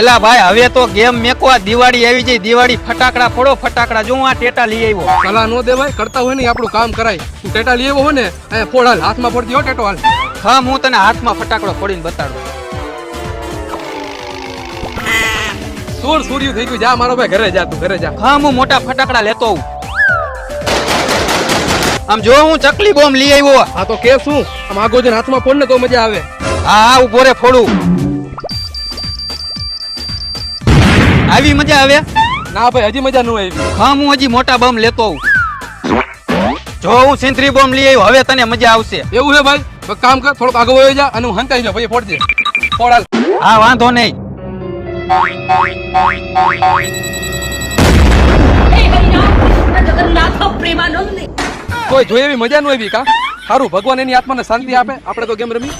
એલા ભાઈ હવે તો ગેમ મેકવા દિવાળી આવી જાય. દિવાળી ફટાકડા ફોડો ફટાકડા. જો આ ટેટા લઈ આવ્યો. કલા નો દેવાય, કરતા હોય ને આપણું કામ કરાય. તું ટેટા લઈ આવ્યો હોય ને અહીંયા ફોડ હાલ, હાથમાં ફોડતી હો ટેટો હાલ. હા હું તને હાથમાં ફટાકડો ફોડીને બતાડું. સૂર્યું થઈ ગયું. જા મારો ભાઈ ઘરે જા, તું ઘરે જા. હા હું મોટા ફટાકડા લેતો આવું. આમ જો હું ચકલી બોમ્બ લઈ આવ્યો. હા તો કે શું, આમ આગો જઈને હાથમાં ફોડ ને તો મજા આવે. હા ઉભો રે ફોડું. આવી મજા આવે? ના ભાઈ હજી મજા ન આવી. હા હું હજી મોટા બોમ્બ લેતો આવું. જો હું સેન્ટ્રી બોમ્બ લઈ આવ્યો. હવે તને મજા આવશે. એવું છે ભાઈ? તો કામ કર, થોડોક આગળ વયો જા અને હું હંતાઈ જાઉં, પછી ફોડજે. ફોડ હાલ. હા વાંધો નહીં. કોઈ જોઈ એવી મજા ન આવી કા? સારું ભગવાન એની આત્માને શાંતિ આપે. આપણે તો ગેમ રમી.